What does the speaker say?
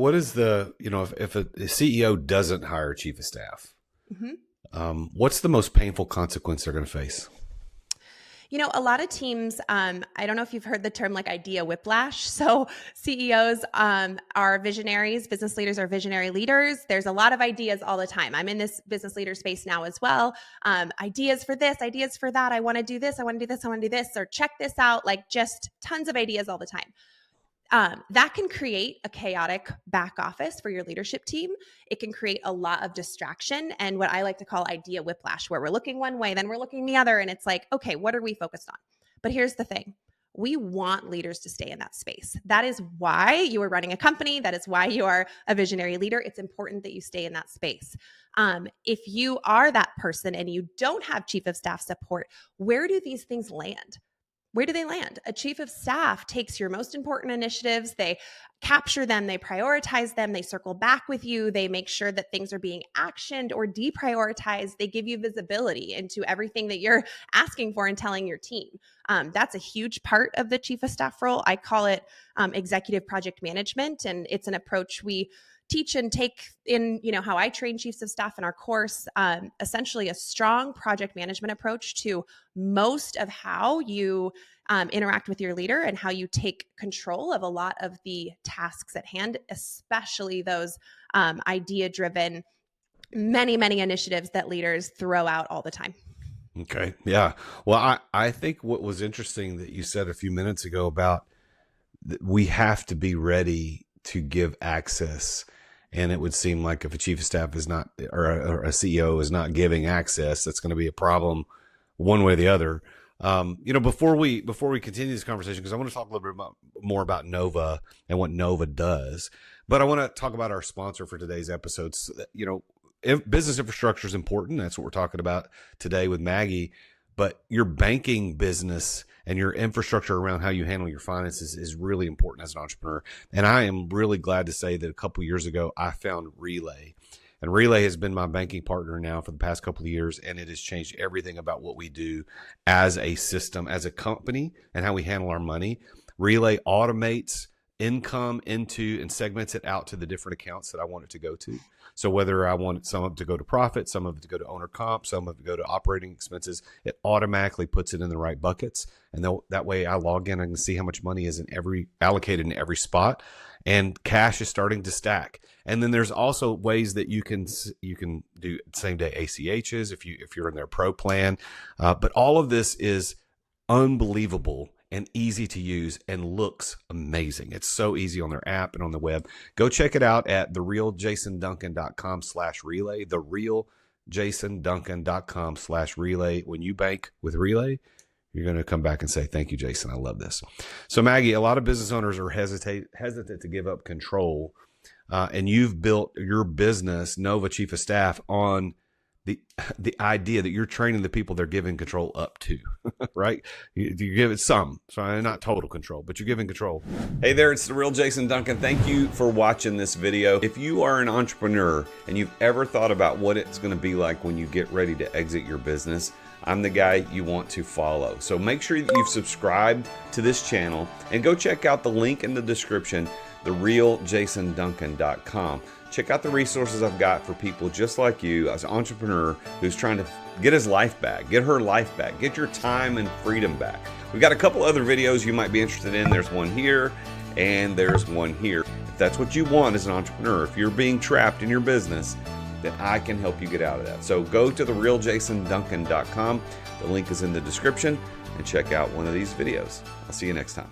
What is the, if a CEO doesn't hire a chief of staff, what's the most painful consequence they're going to face? A lot of teams, I don't know if you've heard the term like idea whiplash. So CEOs are visionaries, business leaders are visionary leaders. There's a lot of ideas all the time. I'm in this business leader space now as well. Ideas for this, ideas for that. I want to do this, I want to do this, I want to do this, or check this out, like just tons of ideas all the time. That can create a chaotic back office for your leadership team. It can create a lot of distraction and what I like to call idea whiplash, where we're looking one way, then we're looking the other. And it's like, okay, what are we focused on? But here's the thing. We want leaders to stay in that space. That is why you are running a company. That is why you are a visionary leader. It's important that you stay in that space. If you are that person and you don't have chief of staff support, where do these things land? Where do they land? A chief of staff takes your most important initiatives, they capture them, they prioritize them, they circle back with you, they make sure that things are being actioned or deprioritized, they give you visibility into everything that you're asking for and telling your team. That's a huge part of the chief of staff role. I call it executive project management, and it's an approach we teach and take in, how I train chiefs of staff in our course, essentially a strong project management approach to most of how you interact with your leader and how you take control of a lot of the tasks at hand, especially those idea-driven, many initiatives that leaders throw out all the time. Okay. Yeah. Well, I think what was interesting that you said a few minutes ago about we have to be ready to give access. And it would seem like if a chief of staff is not, or a CEO is not giving access, that's going to be a problem one way or the other. Before we continue this conversation, because I want to talk a little bit more about Nova and what Nova does, but I want to talk about our sponsor for today's episode. Business infrastructure is important. That's what we're talking about today with Maggie. But your banking business and your infrastructure around how you handle your finances is really important as an entrepreneur. And I am really glad to say that a couple of years ago, I found Relay. And Relay has been my banking partner now for the past couple of years, and it has changed everything about what we do as a system, as a company, and how we handle our money. Relay automates income into and segments it out to the different accounts that I want it to go to. So whether I want some of it to go to profit, some of it to go to owner comp, some of it to go to operating expenses, it automatically puts it in the right buckets. And that way I log in, I can see how much money is allocated in every spot, and cash is starting to stack. And then there's also ways that you can do same day ACHs if you're in their pro plan. But all of this is unbelievable and easy to use and looks amazing. It's so easy on their app and on the web. Go check it out at therealjasonduncan.com/relay, therealjasonduncan.com/relay. When you bank with Relay, you're going to come back and say, thank you, Jason. I love this. So Maggie, a lot of business owners are hesitant to give up control. And you've built your business, Nova Chief of Staff, on the idea that you're training the people they're giving control up to, right? You give it some, so not total control, but you're giving control. Hey there, it's the real Jason Duncan. Thank you for watching this video. If you are an entrepreneur and you've ever thought about what it's going to be like when you get ready to exit your business, I'm the guy you want to follow. So make sure that you've subscribed to this channel and go check out the link in the description, therealjasonduncan.com. Check out the resources I've got for people just like you as an entrepreneur who's trying to get his life back, get her life back, get your time and freedom back. We've got a couple other videos you might be interested in. There's one here and there's one here. If that's what you want as an entrepreneur, if you're being trapped in your business, then I can help you get out of that. So go to therealjasonduncan.com. The link is in the description and check out one of these videos. I'll see you next time.